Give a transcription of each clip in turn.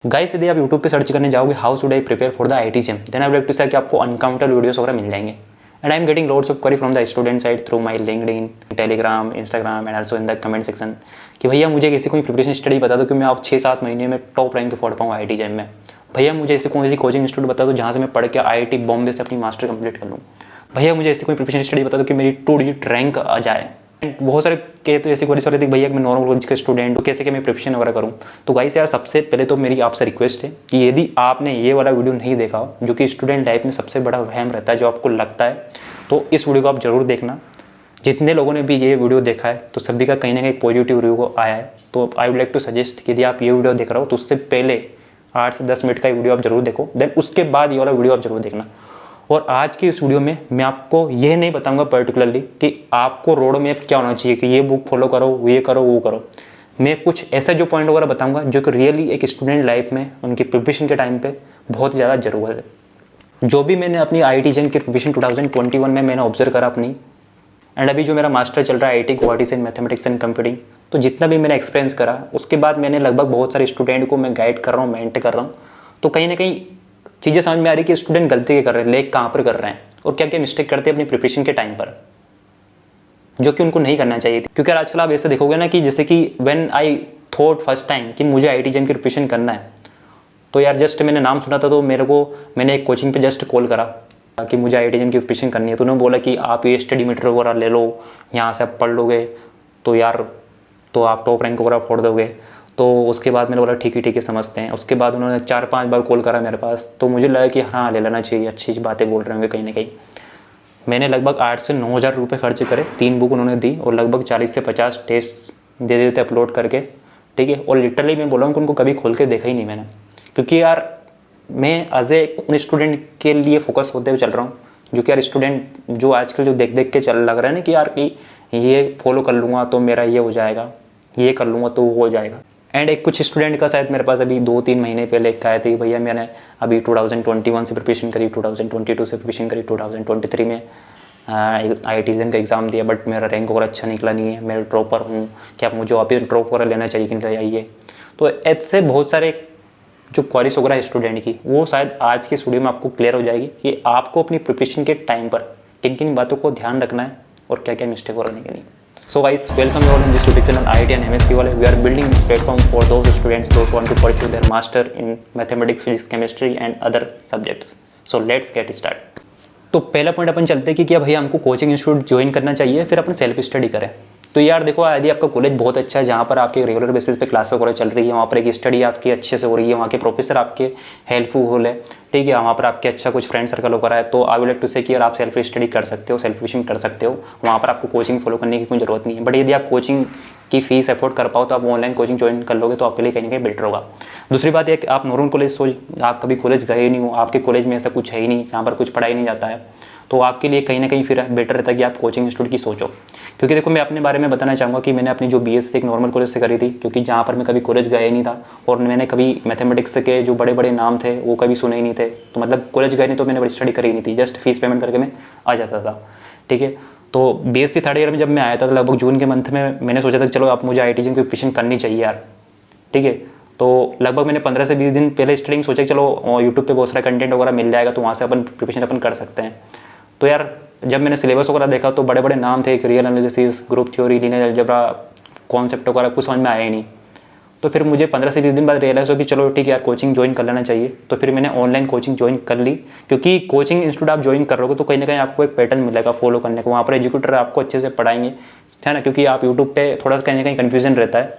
Guys यदि आप YouTube पे सर्च करने जाओगे how should I prepare for the IIT-JEM, then I would like to say कि आपको अनकाउंटेबल वीडियोस वगैरह मिल जाएंगे। And I am getting loads of query from the student side through my LinkedIn, Telegram, Instagram and also in the comment section कि भैया मुझे किसी कोई प्रिपरेशन स्टडी बता दो कि मैं आप 6-7 महीने में टॉप रैंक फोड़ पाऊँ IIT-JEM में। भैया मुझे ऐसी कोई कोचिंग इंस्टीट्यूट बता दो जहाँ से मैं पढ़ के IIT बॉम्बे से अपनी मास्टर कंप्लीट कर लूँ। भैया मुझे ऐसी कोई प्रिपरेशन स्टडी बता दो कि मेरी 2 डिजिट रैंक आ जाए। बहुत सारे के तो ऐसी क्वेरीज हो रही थी भैया मैं नॉर्मल कॉलेज का स्टूडेंट हूँ, कैसे कि मैं प्रिपरेशन वगैरह करूँ। तो गाइस यार सबसे पहले तो मेरी आपसे रिक्वेस्ट है कि यदि आपने ये वाला वीडियो नहीं देखा हो जो कि स्टूडेंट लाइफ में सबसे बड़ा वहम रहता है जो आपको लगता है, तो इस वीडियो को आप जरूर देखना। जितने लोगों ने भी ये वीडियो देखा है तो सभी का कहीं ना कहीं पॉजिटिव रिव्यू आया है। तो I would like to suggest कि यदि आप ये वीडियो देख रहे हो तो उससे पहले 8 से 10 मिनट का वीडियो आप जरूर देखो, देन उसके बाद ये वाला वीडियो आप जरूर देखना। और आज की इस वीडियो में मैं आपको यह नहीं बताऊंगा पर्टिकुलरली कि आपको रोड मैप क्या होना चाहिए कि ये बुक फॉलो करो, ये करो, वो करो। मैं कुछ ऐसे जो पॉइंट वगैरह बताऊंगा जो कि रियली एक स्टूडेंट लाइफ में उनकी प्रिपरेशन के टाइम पे बहुत ज़्यादा ज़रूरत है। जो भी मैंने अपनी IIT-JEM की प्रिपरेशन 2021 में मैंने ऑब्जर्व करा अपनी, एंड अभी जो मेरा मास्टर चल रहा है IIT गुवाहाटी से मैथमेटिक्स एंड कंप्यूटिंग, तो जितना भी मैंने एक्सपीरियंस करा उसके बाद मैंने लगभग बहुत सारे स्टूडेंट को मैं गाइड कर रहा हूँ, मेंटर कर रहा हूँ। तो कहीं ना कहीं चीज़ें समझ में आ रही कि स्टूडेंट गलती क्या कर रहे हैं, लेग कहाँ पर कर रहे हैं और क्या क्या मिस्टेक करते हैं अपनी प्रिपरेशन के टाइम पर, जो कि उनको नहीं करना चाहिए। क्योंकि आजकल आप ऐसे देखोगे ना कि जैसे कि when I thought first time कि मुझे IIT-JEM की प्रिपरेशन करना है, तो यार जस्ट मैंने नाम सुना था तो मैंने एक कोचिंग पे जस्ट कॉल करा कि मुझे IIT-JEM की प्रिपरेशन करनी है। तो उन्होंने बोला कि आप ये स्टडी मटेरियल वगैरह ले लो, यहाँ से आप पढ़ लोगे तो यार तो आप टॉप रैंक वगैरह फोड़ दोगे। तो उसके बाद मैंने बोला ठीक है समझते हैं। उसके बाद उन्होंने 4-5 बार कॉल करा मेरे पास, तो मुझे लगा कि हाँ ले लेना चाहिए, अच्छी बातें बोल रहे होंगे कहीं ना कहीं। मैंने लगभग 8 से 9 हज़ार रुपये खर्च करे, 3 बुक उन्होंने दी और लगभग 40 से 50 टेस्ट दे देते अपलोड करके, ठीक है। और लिटरली मैं बोला हूँ कि उनको कभी खोल के देखा ही नहीं मैंने, क्योंकि यार मैं एज ए स्टूडेंट के लिए फोकस होते हुए चल रहा हूँ। जो कि यार स्टूडेंट जो आजकल जो देख के चल लग रहा है ना कि यार कि ये फॉलो कर लूँगा तो मेरा ये हो जाएगा, ये कर लूँगा तो वो हो जाएगा। एंड एक कुछ स्टूडेंट का शायद मेरे पास अभी 2-3 महीने पहले कहा था कि भैया मैंने अभी 2021 से प्रिपरेशन करी, 2022 से प्रिपरेशन करी, 2023 में IIT-JEM का एग्ज़ाम दिया, बट मेरा रैंक और अच्छा निकला नहीं है, मैं ड्रॉपर हूँ, क्या मुझे वापस ड्रॉप वगैरह लेना चाहिए कि नहीं चाहिए। तो ऐसे बहुत सारे जो क्वारीज वगैरह है स्टूडेंट की, वो शायद आज के स्टूडियो में आपको क्लियर हो जाएगी कि आपको अपनी प्रिपरेशन के टाइम पर किन किन बातों को ध्यान रखना है और क्या क्या मिस्टेक हो रही है। So guys, welcome you all in this YouTube channel IIT and MSc वाले। We are building this platform for those students those who want to pursue their master in mathematics, physics, chemistry and other subjects. So let's get started. तो पहला point अपन चलते हैं कि क्या भैया हमको coaching institute join करना चाहिए फिर अपन सेल्फ स्टडी करें। तो यार देखो, यदि आपका कॉलेज बहुत अच्छा है जहाँ पर आपके रेगुलर बेसिस पे क्लास वगैरह चल रही है, वहाँ पर एक स्टडी आपकी अच्छे से हो रही है, वहाँ के प्रोफेसर आपके हेल्पफुल है, ठीक है, वहाँ पर आपके अच्छा कुछ फ्रेंड सर्कल वगैरह है, तो I would like to say कि यार आप सेल्फ स्टडी कर सकते हो, सेल्फ ट्यूशन कर सकते हो, वहाँ पर आपको कोचिंग फॉलो करने की कोई ज़रूरत नहीं है। बट यदि आप कोचिंग की फीस अफोर्ड कर पाओ तो आप ऑनलाइन कोचिंग ज्वाइन कर लोगे तो आपके लिए कहीं ना कहीं बेटर होगा। दूसरी बात यह कि आप नॉर्मल कॉलेज आप कभी कॉलेज गए नहीं हो, आपके कॉलेज में ऐसा कुछ है ही नहीं, यहाँ पर कुछ पढ़ाई नहीं जाता है, तो आपके लिए कहीं ना कहीं फिर बेटर रहता है कि आप कोचिंग इंस्टीट्यूट की सोचो। क्योंकि देखो मैं अपने बारे में बताना चाहूँगा कि मैंने अपनी जो BSc एक नॉर्मल कॉलेज से करी थी, क्योंकि जहाँ पर मैं कभी कॉलेज गया ही नहीं था और मैंने कभी मैथमेटिक्स के जो बड़े बड़े नाम थे वो कभी सुने ही नहीं थे, तो मतलब कॉलेज गए नहीं तो मैंने बड़ी स्टडी करी नहीं थी, जस्ट फीस पेमेंट करके मैं आ जाता था, ठीक है। तो BSc थर्ड ईयर में जब मैं आया था तो लगभग जून के मंथ में मैंने सोचा था कि चलो आप मुझे IIT-JEM की प्रिपरेशन करनी चाहिए यार, ठीक है। तो लगभग मैंने 15 से 20 दिन पहले स्टडिंग सोचा कि चलो यूट्यूब पे बहुत सारा कंटेंट वगैरह मिल जाएगा तो वहाँ से अपन प्रिपरेशन अपन कर सकते हैं। तो यार जब मैंने सिलेबस वगैरह देखा तो बड़े बड़े नाम थे, real analysis, group theory, linear algebra, concept वगैरह कुछ समझ में आया ही नहीं। तो फिर मुझे 15 से 20 दिन बाद रियलाइज़ हो कि चलो ठीक है यार कोचिंग ज्वाइन कर लेना चाहिए। तो फिर मैंने ऑनलाइन कोचिंग ज्वाइन कर ली, क्योंकि कोचिंग इंस्टीट्यूट आप ज्वाइन कर रहे हो तो कहीं ना कहीं आपको एक पैटर्न मिलेगा फॉलो करने को, वहाँ पर एजुकेटर आपको अच्छे से पढ़ाएंगे, है ना। क्योंकि आप यूट्यूब पे थोड़ा सा कहीं ना कहीं कन्फ्यूजन रहता है,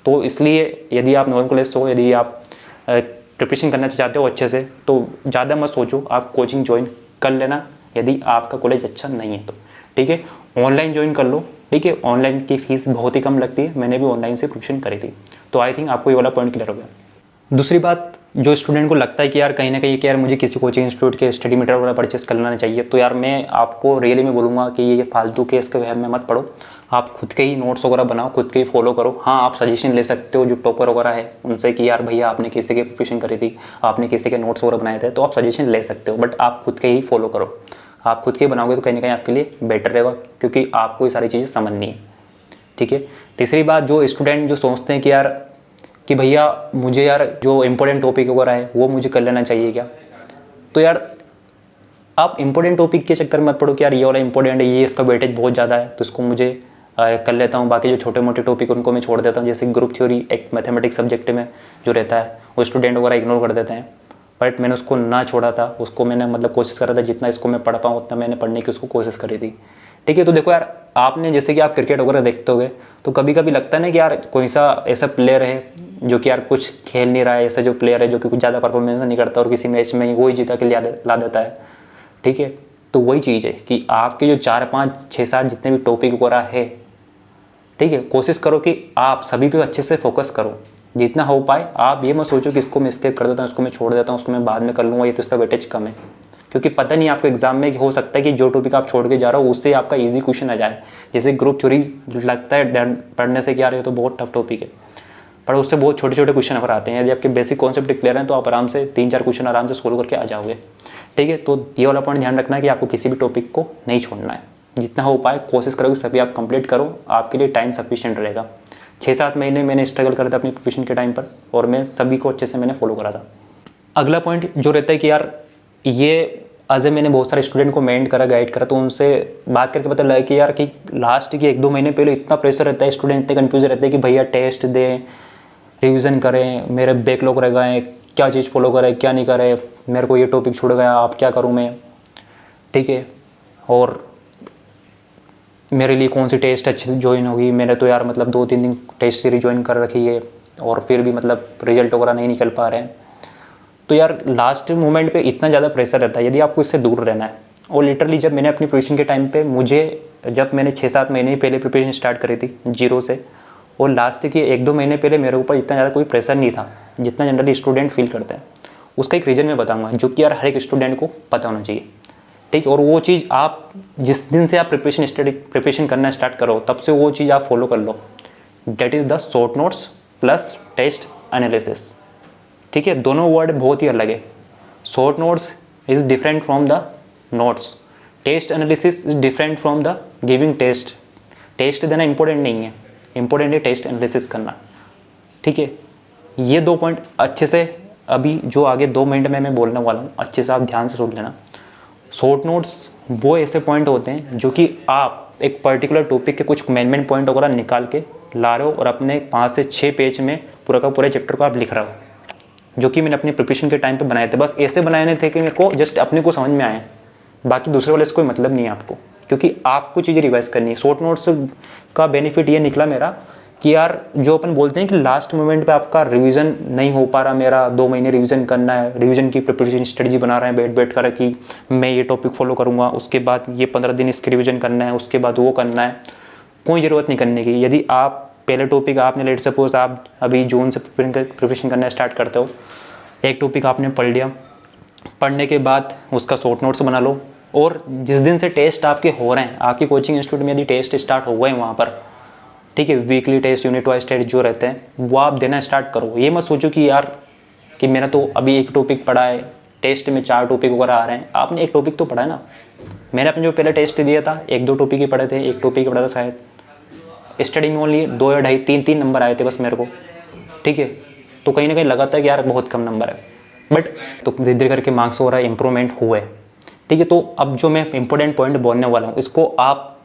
तो इसलिए यदि आप नॉर्मल कॉलेज से हो, यदि आप प्रिपरेशन करना चाहते हो अच्छे से, तो ज़्यादा मत सोचो, आप कोचिंग ज्वाइन कर लेना यदि आपका कॉलेज अच्छा नहीं है तो, ठीक है। ऑनलाइन ज्वाइन कर लो, ठीक है, ऑनलाइन की फीस बहुत ही कम लगती है, मैंने भी ऑनलाइन से प्रिपरेशन करी थी, तो आई थिंक आपको ये वाला पॉइंट क्लियर हो गया। दूसरी बात, जो स्टूडेंट को लगता है कि यार कहीं ना कहीं कि यार मुझे किसी कोचिंग इंस्टीट्यूट के स्टडी मटेरियल वगैरह परचेस कर लेना चाहिए, तो यार मैं आपको रियली में बोलूँगा कि ये फालतू के इसके वहम में मत पढ़ो, आप खुद के ही नोट्स वगैरह बनाओ, खुद के ही फॉलो करो। हाँ, आप सजेशन ले सकते हो जो टॉपर वगैरह है उनसे कि यार भैया आपने किसी की प्रिपरेशन करी थी, आपने किसी के नोट्स वगैरह बनाए थे, तो आप सजेशन ले सकते हो, बट आप खुद के ही फॉलो करो। आप खुद के बनाओगे तो कहीं ना कहीं आपके लिए बेटर रहेगा, क्योंकि आपको ये सारी चीज़ें समझनी है, ठीक है। तीसरी बात, जो स्टूडेंट जो सोचते हैं कि यार कि भैया मुझे यार जो इम्पोर्टेंट टॉपिक वगैरह है वो मुझे कर लेना चाहिए क्या। तो यार आप इम्पोर्टेंट टॉपिक के चक्कर में मत पड़ो कि यार ये वाला इंपॉर्टेंट है, ये इसका वेटेज बहुत ज़्यादा है तो इसको मुझे कर लेता हूँ, बाकी जो छोटे मोटे टॉपिक उनको मैं छोड़ देता हूँ। जैसे ग्रुप थ्योरी एक मैथमेटिक्स सब्जेक्ट में जो रहता है वो स्टूडेंट वगैरह इग्नोर कर देते हैं, बट मैंने उसको ना छोड़ा था, उसको मैंने मतलब कोशिश करा था जितना इसको मैं पढ़ पाऊँ उतना मैंने पढ़ने की उसको कोशिश करी थी। ठीक है, तो देखो यार आपने जैसे कि आप क्रिकेट वगैरह देखते होगे तो कभी कभी लगता है ना कि यार कोई सा ऐसा प्लेयर है जो कि यार कुछ खेल नहीं रहा है, ऐसा जो प्लेयर है जो कि कुछ ज़्यादा परफॉर्मेंस नहीं करता और किसी मैच में वही जीता के ला देता है। ठीक है, तो वही चीज़ है कि आपके जो 4 5 6 7 जितने भी टॉपिक वगैरह है, ठीक है, कोशिश करो कि आप सभी पे अच्छे से फोकस करो जितना हो पाए। आप ये मत सोचो कि इसको मैं स्किप कर देता हूँ, इसको मैं छोड़ देता हूँ, उसको मैं बाद में कर लूँगा, ये तो इसका वेटेज कम है। क्योंकि पता नहीं आपको एग्जाम में हो सकता है कि जो टॉपिक आप छोड़ के जा रहे हो उससे आपका इजी क्वेश्चन आ जाए। जैसे ग्रुप थ्योरी लगता है पढ़ने से कि यार ये तो बहुत टफ टॉपिक है, पर उससे बहुत छोटे छोटे क्वेश्चन अगर आते हैं। यदि आपके बेसिक कॉन्सेप्ट क्लियर हैं तो आप आराम से 3 4 क्वेश्चन आराम से सोल्व करके आ जाओगे। ठीक है, तो ये वाला पॉइंट ध्यान रखना है कि आपको किसी भी टॉपिक को नहीं छोड़ना है, जितना हो पाए कोशिश करो कि सभी आप कंप्लीट करो, आपके लिए टाइम सफिशिएंट रहेगा। 6 7 महीने मैंने स्ट्रगल करा था अपनी प्रिपरेशन के टाइम पर और मैं सभी को अच्छे से मैंने फॉलो करा था। अगला पॉइंट जो रहता है कि यार ये एज ए मैंने बहुत सारे स्टूडेंट को मेंट करा, गाइड करा, तो उनसे बात करके पता लगा कि यार कि लास्ट के 1 2 महीने पहले इतना प्रेशर रहता है, स्टूडेंट इतने कन्फ्यूज रहते हैं कि भैया टेस्ट दें, रिवीजन करें, मेरे बैकलॉग रह गए, क्या चीज़ फॉलो करें क्या नहीं करें, मेरे को ये टॉपिक छूट गया, आप क्या करूँ मैं। ठीक है, और मेरे लिए कौन सी टेस्ट अच्छी ज्वाइन होगी। मैंने तो यार मतलब 2 3 दिन टेस्ट सीरीज ज्वाइन कर रखी है और फिर भी मतलब रिजल्ट वगैरह नहीं निकल पा रहे हैं। तो यार लास्ट मोमेंट पे इतना ज़्यादा प्रेशर रहता है, यदि आपको इससे दूर रहना है। और लिटरली जब मैंने अपनी प्रिपरेशन के टाइम पे जब मैंने 6 7 महीने पहले प्रिपरेशन स्टार्ट करी थी जीरो से, और लास्ट के 1 2 महीने पहले मेरे ऊपर इतना ज़्यादा कोई प्रेशर नहीं था जितना जनरली स्टूडेंट फील करते हैं। उसका एक रीज़न मैं बताऊँगा जो कि यार हर एक स्टूडेंट को पता होना चाहिए। ठीक है, और वो चीज़ आप जिस दिन से आप प्रिपरेशन करना स्टार्ट करो तब से वो चीज़ आप फॉलो कर लो। That is the short notes plus test analysis. ठीक है, दोनों वर्ड बहुत ही अलग है। Short notes is different from the notes, test analysis is different from the giving test. Test देना इंपॉर्टेंट नहीं है, इंपॉर्टेंट है टेस्ट एनालिसिस करना। ठीक है, ये 2 पॉइंट अच्छे से अभी जो आगे 2 मिनट में मैं बोलने वाला हूँ अच्छे से आप ध्यान से सुन लेना। शॉर्ट नोट्स वो ऐसे पॉइंट होते हैं जो कि आप एक पर्टिकुलर टॉपिक के कुछ मेन पॉइंट वगैरह निकाल के ला रहे हो और अपने 5 से 6 पेज में पूरा का पूरा चैप्टर को आप लिख रहे हो, जो कि मैंने अपनी प्रिपरेशन के टाइम पे बनाए थे। बस ऐसे बनाए थे कि मेरे को जस्ट अपने को समझ में आए, बाकी दूसरे वाले से कोई मतलब नहीं है आपको, क्योंकि आपको चीज़ें रिवाइज करनी है। शॉर्ट नोट्स का बेनिफिट ये निकला मेरा कि यार जो अपन बोलते हैं कि लास्ट मोमेंट पे आपका रिवीजन नहीं हो पा रहा, मेरा 2 महीने रिवीजन करना है, रिवीजन की प्रिपरेशन स्ट्रेटजी बना रहे हैं बैठ कर कि मैं ये टॉपिक फॉलो करूँगा, उसके बाद ये 15 दिन इसके रिवीजन करना है, उसके बाद वो करना है, कोई ज़रूरत नहीं करने की। यदि आप पहले टॉपिक आपने लेट सपोज आप अभी जून से प्रिपरेशन करना स्टार्ट करते हो, एक टॉपिक आपने पढ़ लिया, पढ़ने के बाद उसका शॉर्ट नोट्स बना लो, और जिस दिन से टेस्ट आपके हो रहे हैं, आपकी कोचिंग इंस्टीट्यूट में यदि टेस्ट स्टार्ट हो गए वहाँ पर, ठीक है, weekly test unit wise test जो रहते हैं वो आप देना स्टार्ट करो। ये मत सोचो कि यार कि मैंने तो अभी एक टॉपिक पढ़ा है, टेस्ट में 4 टॉपिक वगैरह आ रहे हैं। आपने एक टॉपिक तो पढ़ा है ना। मैंने अपने जो पहले टेस्ट दिया था 1 2 टॉपिक ही पढ़े थे, एक टॉपिक ही पढ़ा था शायद, स्टडी में ओनली 2 या 2.5 3 नंबर आए थे बस मेरे को। ठीक है, तो कहीं ना कहीं लगा था कि यार बहुत कम नंबर है, बट तो धीरे धीरे करके मार्क्स हो रहा है, इंप्रूवमेंट हुए। ठीक है, तो अब जो मैं इंपॉर्टेंट पॉइंट बोलने वाला हूँ इसको आप,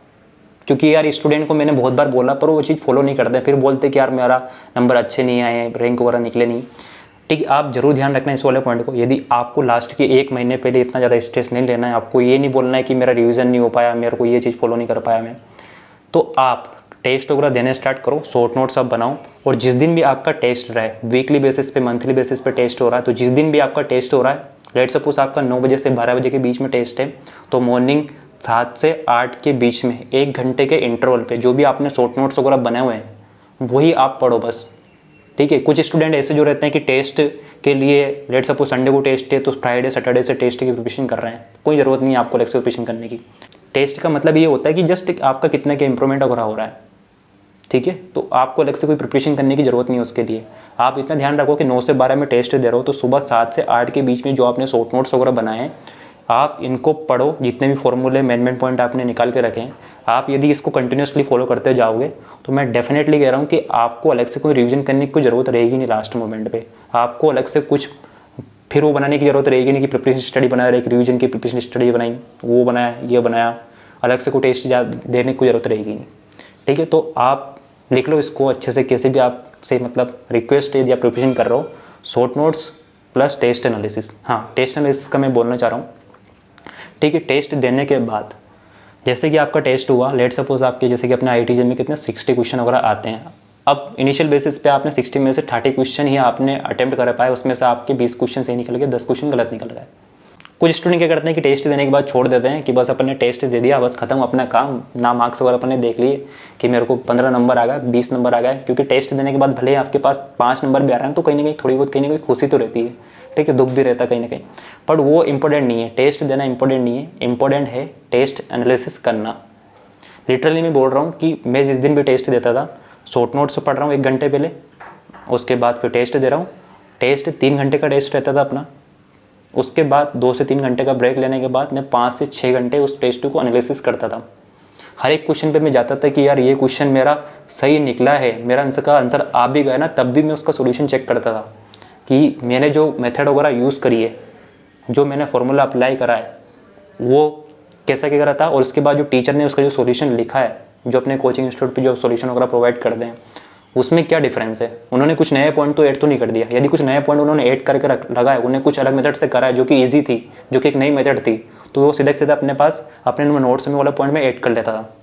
क्योंकि यार स्टूडेंट को मैंने बहुत बार बोला पर वो चीज़ फॉलो नहीं करते, फिर बोलते कि यार मेरा नंबर अच्छे नहीं आए, रैंक वगैरह निकले नहीं। ठीक है, आप जरूर ध्यान रखना इस वाले पॉइंट को। यदि आपको लास्ट के 1 महीने पहले इतना ज़्यादा स्ट्रेस नहीं लेना है, आपको ये नहीं बोलना है कि मेरा रिवीजन नहीं हो पाया, मेरे को ये चीज़ फॉलो नहीं कर पाया मैं, तो आप टेस्ट वगैरह देने स्टार्ट करो, शॉर्ट नोट्स आप बनाओ, और जिस दिन भी आपका टेस्ट रहा है, वीकली बेसिस पे मंथली बेसिस पे टेस्ट हो रहा है, तो जिस दिन भी आपका टेस्ट हो रहा है, लेट सपोज आपका 9 बजे से 12 बजे के बीच में टेस्ट है, तो मॉर्निंग 7 से 8 के बीच में 1 घंटे के इंटरवल पे जो भी आपने शॉर्ट नोट्स वगैरह बनाए हुए हैं वही आप पढ़ो बस। ठीक है, कुछ स्टूडेंट ऐसे जो रहते हैं कि टेस्ट के लिए लेट सपोज संडे को टेस्ट है तो फ्राइडे सैटरडे से टेस्ट की प्रिपरेशन कर रहे हैं, कोई ज़रूरत नहीं है आपको लेक्चर प्रिपरेशन करने की। टेस्ट का मतलब ये होता है कि जस्ट आपका कितने के इंप्रूवमेंट वगैरह हो रहा है। ठीक है, तो आपको अलग से कोई प्रिपरेशन करने की ज़रूरत नहीं है उसके लिए। आप इतना ध्यान रखो कि 9 से 12 में टेस्ट दे रहे हो, तो सुबह 7 से 8 के बीच में जो आपने शॉर्ट नोट्स वगैरह बनाए हैं आप इनको पढ़ो, जितने भी फॉर्मूले मेन पॉइंट आपने निकाल के रखे हैं, आप यदि इसको कंटिन्यूसली फॉलो करते जाओगे तो मैं डेफिनेटली कह रहा हूँ कि आपको अलग से कोई रिवीजन करने की कोई ज़रूरत रहेगी नहीं। लास्ट मोमेंट पे आपको अलग से कुछ फिर वो बनाने की ज़रूरत रहेगी नहीं कि प्रिपरेशन स्टडी बना रहे, एक रिवीजन की प्रिपरेशन स्टडी बनाई, वो बनाया, ये बनाया, अलग से कोई टेस्ट देने की कोई ज़रूरत रहेगी नहीं। ठीक है, तो आप लिख लो इसको अच्छे से, कैसे भी आपसे मतलब रिक्वेस्ट है या प्रिपरेशन कर रहा हो, short notes plus test analysis. हाँ, टेस्ट एनालिसिस का मैं बोलना चाह रहा हूँ। ठीक है, टेस्ट देने के बाद जैसे कि आपका टेस्ट हुआ, लेट सपोज आपके जैसे कि अपने IITJEE में कितने 60 क्वेश्चन वगैरह आते हैं। अब इनिशियल बेसिस पे आपने 60 में से 30 क्वेश्चन ही आपने अटेम्प्ट कर पाए, उसमें से आपके 20 क्वेश्चन सही निकल गए, 10 क्वेश्चन गलत निकल गए। कुछ स्टूडेंट क्या करते हैं कि टेस्ट देने के बाद छोड़ देते हैं कि बस अपन ने टेस्ट दे दिया, बस खत्म अपना काम, ना मार्क्स वगैरह अपन ने देख लिए कि मेरे को 15 नंबर आ गया, 20 नंबर आ गया। क्योंकि टेस्ट देने के बाद भले ही आपके पास 5 नंबर भी आ रहे हैं तो कहीं ना कहीं थोड़ी बहुत कहीं ना कहीं खुशी तो रहती है, ठीक है, दुख भी रहता है कहीं ना कहीं, बट वो इंपॉर्टेंट नहीं है। टेस्ट देना इंपॉर्टेंट नहीं है, इंपॉर्टेंट है टेस्ट एनालिसिस करना। लिटरली मैं बोल रहा हूँ कि मैं जिस दिन भी टेस्ट देता था, शॉर्ट नोट्स पढ़ रहा हूँ 1 घंटे पहले, उसके बाद फिर टेस्ट दे रहा हूँ। टेस्ट 3 घंटे का टेस्ट रहता था अपना, उसके बाद 2 से 3 घंटे का ब्रेक लेने के बाद मैं 5 से 6 घंटे उस टेस्ट को एनालिसिस करता था। हर एक क्वेश्चन पे मैं जाता था कि यार ये क्वेश्चन मेरा सही निकला है, मेरा आंसर आ भी गया ना, तब भी मैं उसका सोल्यूशन चेक करता था कि मैंने जो मेथड वगैरह यूज़ करी है, जो मैंने फार्मूला अप्लाई करा है, वो कैसा क्या करा था, और उसके बाद जो टीचर ने उसका जो सोल्यूशन लिखा है, जो अपने कोचिंग इंस्टीट्यूट पे जो सोल्यूशन वगैरह प्रोवाइड कर दें, उसमें क्या डिफरेंस है। उन्होंने कुछ नए पॉइंट तो ऐड तो नहीं कर दिया, यदि कुछ नए पॉइंट उन्होंने ऐड करके लगा है, उन्हें कुछ अलग मेथड से करा है जो कि ईजी थी, जो कि एक नई मेथड थी, तो वो सीधा सीधा अपने पास अपने नोट्स में वाला पॉइंट में ऐड कर लेता था।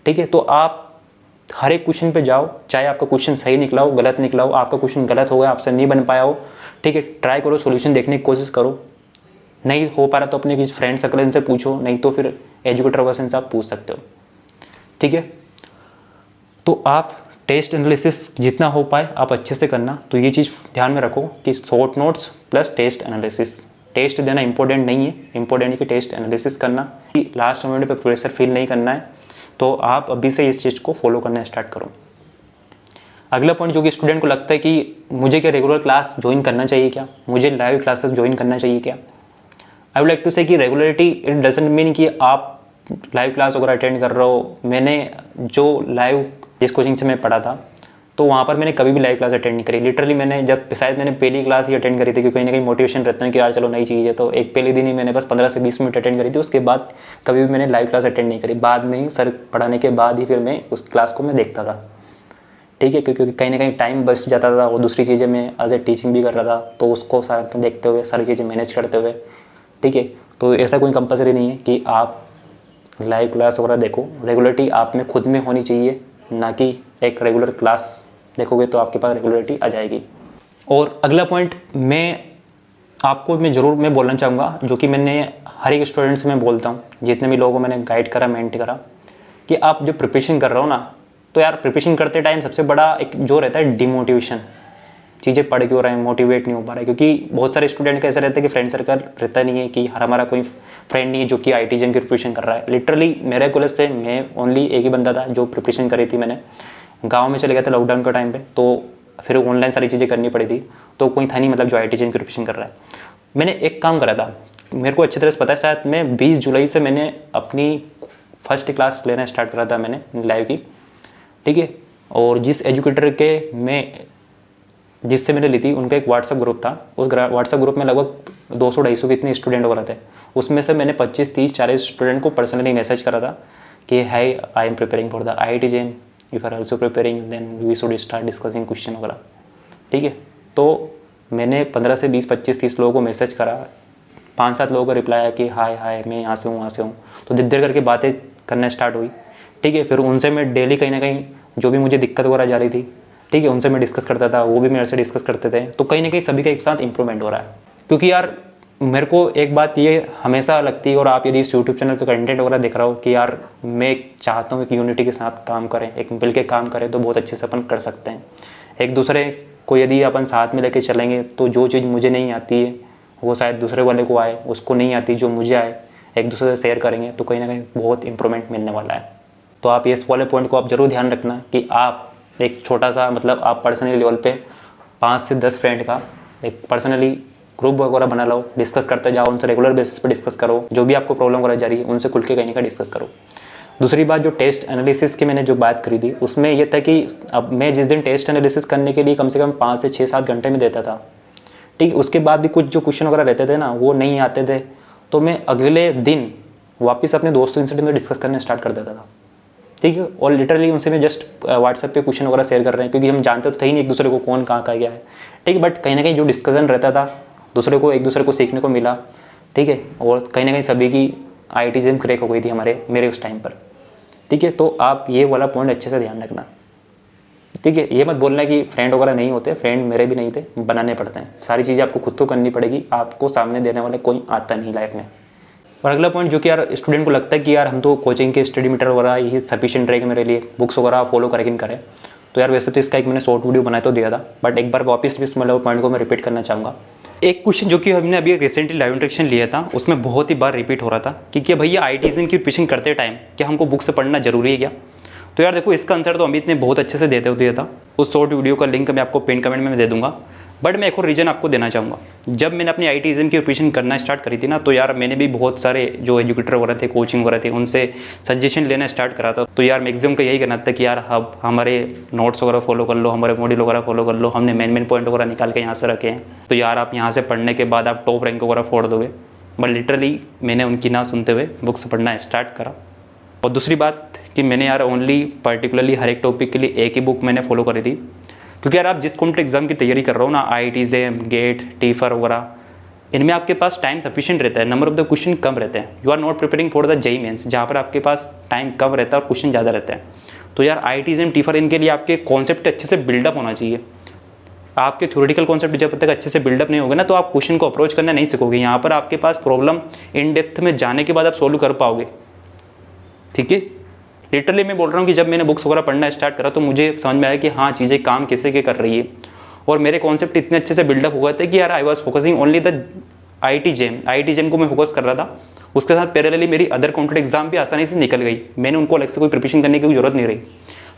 ठीक है, तो आप हर एक क्वेश्चन पे जाओ, चाहे आपका क्वेश्चन सही निकला हो, गलत निकला हो, आपका क्वेश्चन गलत हो गया, आपसे नहीं बन पाया हो, ठीक है, ट्राई करो, सोल्यूशन देखने की कोशिश करो। नहीं हो पा रहा तो अपने किसी फ्रेंड सर्कल इनसे पूछो, नहीं तो फिर एजुकेटर वगैरह से आप पूछ सकते हो। ठीक है, तो आप टेस्ट एनालिसिस जितना हो पाए आप अच्छे से करना। तो ये चीज़ ध्यान में रखो कि short notes plus test analysis. Test देना इंपॉर्टेंट नहीं है, इंपॉर्टेंट है कि टेस्ट एनालिसिस करना। कि लास्ट मोमेंट पे प्रेशर फील नहीं करना है, तो आप अभी से इस चीज़ को फॉलो करना स्टार्ट करो। अगला पॉइंट जो कि स्टूडेंट को लगता है कि मुझे क्या रेगुलर क्लास ज्वाइन करना चाहिए क्या, मुझे लाइव क्लासेस ज्वाइन करना चाहिए क्या। आई वुड लाइक टू से कि रेगुलरिटी इट डजंट मीन कि आप लाइव क्लास वगैरह अटेंड कर रहे हो। मैंने जो लाइव जिस कोचिंग से मैं पढ़ा था, तो वहाँ पर मैंने कभी भी लाइव क्लास अटेंड नहीं करी। लिटरली मैंने जब शायद मैंने पहली क्लास ही अटेंड करी थी, क्योंकि कहीं ना कहीं मोटिवेशन रहता है कि यार चलो नई चीज़ है, तो एक पहले दिन ही मैंने बस 15 से 20 मिनट अटेंड करी थी। उसके बाद कभी भी मैंने लाइव क्लास अटेंड नहीं करी। बाद में ही सर पढ़ाने के बाद ही फिर मैं उस क्लास को मैं देखता था। ठीक है, क्योंकि कहीं ना कहीं टाइम बच जाता था और दूसरी चीज़ें मैं एज ए टीचिंग भी कर रहा था, तो उसको सारा देखते हुए सारी चीज़ें मैनेज करते हुए। ठीक है, तो ऐसा कोई कंपलसरी नहीं है कि आप लाइव क्लास वगैरह देखो। रेगुलरिटी आप में खुद में होनी चाहिए, ना कि एक रेगुलर क्लास देखोगे तो आपके पास रेगुलरिटी आ जाएगी। और अगला पॉइंट मैं ज़रूर बोलना चाहूँगा, जो कि मैंने हर एक स्टूडेंट से मैं बोलता हूँ, जितने भी लोगों को मैंने गाइड करा, मेंट करा, कि आप जब प्रिपरेशन कर रहे हो ना, तो यार प्रिपरेशन करते टाइम सबसे बड़ा एक जो रहता है डिमोटिवेशन, चीज़ें पढ़ क्यों रहे हैं, मोटिवेट नहीं हो पा रहा है। क्योंकि बहुत सारे स्टूडेंट का ऐसा रहता है कि फ्रेंड सर्कल रहता नहीं है, कि हमारा कोई फ्रेंड नहीं है जो कि IITJEE की प्रिपरेशन कर रहा है। लिटरली मेरे कॉलेज से मैं ओनली एक ही बंदा था जो प्रिपरेशन करी थी। मैंने गाँव में चले गया था लॉकडाउन के टाइम पे, तो फिर ऑनलाइन सारी चीज़ें करनी पड़ी थी, तो कोई था नहीं मतलब जो IITJEE की प्रिपरेशन कर रहा है। मैंने एक काम करा था, मेरे को अच्छी तरह से पता है, शायद मैं 20 जुलाई से मैंने अपनी फर्स्ट क्लास लेना स्टार्ट करा था मैंने लाइव की। ठीक है, और जिस एजुकेटर के जिससे मैंने ली थी, उनका एक व्हाट्सअप ग्रुप था। उस व्हाट्सअप ग्रुप में लगभग 200-250 के इतने स्टूडेंट वगैरह थे। उसमें से मैंने 25, 30, 40 स्टूडेंट को पर्सनली मैसेज करा था कि hi I am preparing for the IITJEE, if are also preparing then we should start discussing question वगैरह। ठीक है, तो मैंने 15 से 20, 25, 30 लोगों को मैसेज करा, 5-7 लोगों को रिप्लाई आया कि हाय मैं यहाँ से हूँ, वहाँ से हूँ। तो धीरे धीरे करके बातें करना स्टार्ट हुई। ठीक है, फिर उनसे मैं डेली कहीं ना कहीं जो भी मुझे दिक्कत वगैरह जा रही थी, ठीक है, उनसे मैं डिस्कस करता था, वो भी मेरे से डिस्कस करते थे। तो कहीं ना कहीं सभी का एक साथ इंप्रूवमेंट हो रहा है। क्योंकि यार मेरे को एक बात ये हमेशा लगती है, और आप यदि इस यूट्यूब चैनल का कंटेंट वगैरह देख रहा हो, कि यार मैं चाहता हूँ एक यूनिटी के साथ काम करें, एक मिल के काम करें, तो बहुत अच्छे से अपन कर सकते हैं। एक दूसरे को यदि अपन साथ में लेके चलेंगे, तो जो चीज़ मुझे नहीं आती है वो शायद दूसरे वाले को आए, उसको नहीं आती जो मुझे आए, एक दूसरे से शेयर करेंगे, तो कहीं ना कहीं बहुत इंप्रूवमेंट मिलने वाला है। तो आप इस वाले पॉइंट को आप ज़रूर ध्यान रखना कि आप एक छोटा सा मतलब आप पर्सनली लेवल पे 5 से 10 फ्रेंड का एक पर्सनली ग्रुप वगैरह बना लो, डिस्कस करते जाओ, उनसे रेगुलर बेसिस पे डिस्कस करो, जो भी आपको प्रॉब्लम वगैरह जा रही है उनसे खुल के कहीं ना कहीं डिस्कस करो। दूसरी बात, जो टेस्ट एनालिसिस की मैंने जो बात करी थी उसमें ये था कि अब मैं जिस दिन टेस्ट एनालिसिस करने के लिए कम से कम 5 से 6-7 घंटे में देता था, ठीक, उसके बाद भी कुछ जो क्वेश्चन वगैरह रहते थे ना वो नहीं आते थे, तो मैं अगले दिन वापस अपने दोस्तों से डिस्कस करना स्टार्ट कर देता था, ठीक है। और लिटरली उनसे मैं जस्ट व्हाट्सएप पे क्वेश्चन वगैरह शेयर कर रहे हैं, क्योंकि हम जानते तो थे ही नहीं एक दूसरे को कौन कहाँ गया है, ठीक है। बट कहीं ना कहीं जो डिस्कशन रहता था दूसरे को एक दूसरे को सीखने को मिला, ठीक है। और कहीं ना कहीं सभी की IIT क्रैक हो गई थी मेरे उस टाइम पर, ठीक है। तो आप ये वाला पॉइंट अच्छे से ध्यान रखना, ठीक है। ये मत बोलना कि फ्रेंड वगैरह नहीं होते, फ्रेंड मेरे भी नहीं थे, बनाने पड़ते हैं। सारी चीज़ें आपको खुद तो करनी पड़ेगी, आपको सामने देने वाला कोई आता नहीं लाइफ में। और अगला पॉइंट जो कि यार स्टूडेंट को लगता है कि यार हम तो कोचिंग के स्टडी मीटर वगैरह ये सफिशिएंट रहेगा मेरे लिए, बुक्स वगैरह फॉलो करें करें, तो यार वैसे तो इसका एक मैंने शॉर्ट वीडियो बनाया तो दिया था, बट एक बार वापस भी इस मतलब पॉइंट को मैं रिपीट करना चाहूँगा। एक क्वेश्चन जो कि हमने अभी रिसेंटली लाइव इंटरेक्शन लिया था उसमें बहुत ही बार रिपीट हो रहा था कि क्या भैया IIT की प्रिपरेशन करते टाइम क्या हमको बुक से पढ़ना जरूरी है क्या? तो यार देखो, इसका आंसर तो अमित ने बहुत अच्छे से देते हुए दिया था, उस शॉर्ट वीडियो का लिंक मैं आपको पिन कमेंट में दे दूंगा। बट मैं एक और रीज़न आपको देना चाहूँगा, जब मैंने अपनी IIT की प्रिपरेशन करना स्टार्ट करी थी ना, तो यार मैंने भी बहुत सारे जो एजुकेटर वगैरह थे, कोचिंग वगैरह थे, उनसे सजेशन लेना स्टार्ट करा था। तो यार मैक्सिमम का यही कहना था कि यार अब हमारे नोट्स वगैरह फॉलो कर लो, हमारे मॉड्यूल वगैरह फॉलो कर लो, हमने मेन पॉइंट वगैरह निकाल के यहाँ से रखे हैं, तो यार आप यहाँ से पढ़ने के बाद आप टॉप रैंक वगैरह फोड़ दोगे। बट लिटरली मैंने उनकी ना सुनते हुए बुक्स पढ़ना स्टार्ट करा। और दूसरी बात कि मैंने यार ओनली पर्टिकुलरली हर एक टॉपिक के लिए एक ही बुक मैंने फॉलो करी थी, क्योंकि यार आप जिस कॉम्पिटेटिव एग्जाम की तैयारी कर रहे हो ना, IIT JEM गेट TIFR वगैरह, इनमें आपके पास टाइम सफिशिएंट रहता है, नंबर ऑफ द क्वेश्चन कम रहते हैं। You are not preparing for the JEE mains, जहाँ पर आपके पास टाइम कम रहता है और क्वेश्चन ज़्यादा रहते हैं। तो यार IIT JEM TIFR इनके लिए आपके कॉन्सेप्ट अच्छे से बिल्डअप होना चाहिए। आपके थ्योरेटिकल कॉन्सेप्ट जब तक अच्छे से बिल्डअप नहीं होगा ना, तो आप क्वेश्चन को अप्रोच करना नहीं सीखोगे। यहाँ पर आपके पास प्रॉब्लम इन डेप्थ में जाने के बाद आप सोल्व कर पाओगे, ठीक है। लिटरली मैं बोल रहा हूँ कि जब मैंने बुक्स वगैरह पढ़ना स्टार्ट करा तो मुझे समझ में आया कि हाँ, चीज़ें काम कैसे के कर रही है, और मेरे कॉन्सेप्ट इतने अच्छे से बिल्डअप हुआ थे कि यार I was focusing only the IIT JEM को मैं फोकस कर रहा था। उसके साथ पैरेलली मेरी अदर कॉम्पिटेटिव एग्जाम भी आसानी से निकल गई, मैंने उनको अलग से कोई प्रिपरेशन करने की जरूरत नहीं रही।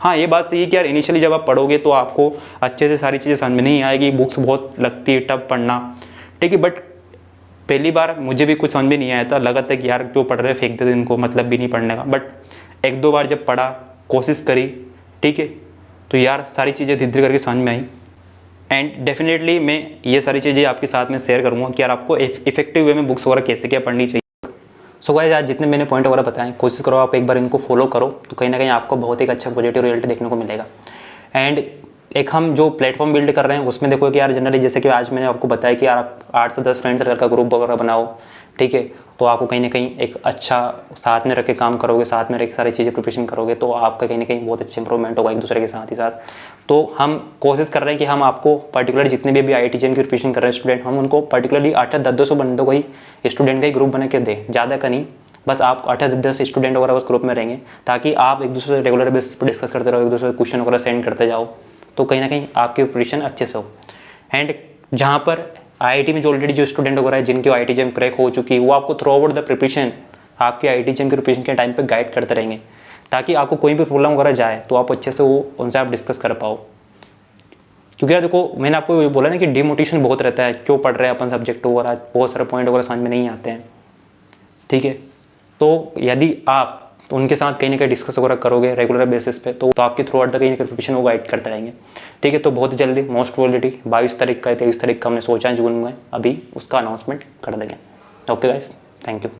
हाँ, ये बात सही है कि यार इनिशियली जब आप पढ़ोगे तो आपको अच्छे से सारी चीज़ें समझ में नहीं आएगी, बुक्स बहुत लगती है टफ पढ़ना, ठीक है। बट पहली बार मुझे भी कुछ समझ में नहीं आया था, लगा था कि यार जो पढ़ रहे फेंक देते, इनको मतलब भी नहीं पढ़ने का। बट एक दो बार जब पढ़ा, कोशिश करी, ठीक है, तो यार सारी चीज़ें धीरे धीरे करके समझ में आई। एंड डेफिनेटली मैं ये सारी चीज़ें आपके साथ में शेयर करूँगा कि यार आपको इफेक्टिव वे में बुक्स वगैरह कैसे क्या पढ़नी चाहिए। सो गाइस, आज जितने मैंने पॉइंट वगैरह बताएं, कोशिश करो आप एक बार इनको फॉलो करो, तो कहीं ना कहीं आपको बहुत एक अच्छा पॉजिटिव रिजल्ट देखने को मिलेगा। एंड एक हम जो प्लेटफॉर्म बिल्ड कर रहे हैं उसमें देखो कि यार जनरली जैसे कि आज मैंने आपको बताया कि यार आप 8 से 10 फ्रेंड सर्कल का ग्रुप वगैरह बनाओ, ठीक है। तो आपको कहीं ना कहीं एक अच्छा साथ में रख के काम करोगे, साथ में रह के सारी चीज़ें प्रिपरेशन करोगे, तो आपका कहीं ना कहीं बहुत अच्छे इंप्रूवमेंट होगा एक दूसरे के साथ ही साथ। तो हम कोशिश कर रहे हैं कि हम आपको पर्टिकुलर जितने भी IIT JEM की प्रिपरेशन कर रहे हैं स्टूडेंट, हम उनको पर्टिकुलरली 8-10 बंदों को ही स्टूडेंट का ही ग्रुप बना के दें, ज़्यादा का नहीं। बस आप 8-10 स्टूडेंट वगैरह उस ग्रुप में रहेंगे, ताकि आप एक दूसरे से रेगुलर बेसिस पर डिस्कस करते रहो, एक दूसरे को क्वेश्चन वगैरह सेंड करते जाओ, तो कहीं ना कहीं आपकी प्रिपरेशन अच्छे से हो। एंड जहाँ पर IIT में जो ऑलरेडी जो स्टूडेंट वगैरह है जिनकी IIT JEM क्रैक हो चुकी है, वो आपको थ्रू आउट द प्रिपरेशन आपकी IIT JEM की प्रिपरेशन के टाइम पे गाइड करते रहेंगे, ताकि आपको कोई भी प्रॉब्लम वगैरह जाए तो आप अच्छे से वो उनसे आप डिस्कस कर पाओ। क्योंकि यार देखो, मैंने आपको ये बोला ना कि डिमोटिवेशन बहुत रहता है, क्यों पढ़ रहे हैं अपन सब्जेक्ट वगैरह, बहुत सारे पॉइंट वगैरह समझ में नहीं आते हैं, ठीक है। तो यदि आप उनके साथ कहीं ना कहीं डिस्कस वगैरह करोगे रेगुलर बेसिस पे, तो आपकी थ्रू आउट द कहीं प्रिपरेशन वो गाइड करते रहेंगे, ठीक है। तो बहुत जल्दी, मोस्ट प्रोबेबिलिटी 22 तारीख का 23 तारीख का हमने सोचा है जून में, अभी उसका अनाउंसमेंट कर देंगे। Okay guys, thank you.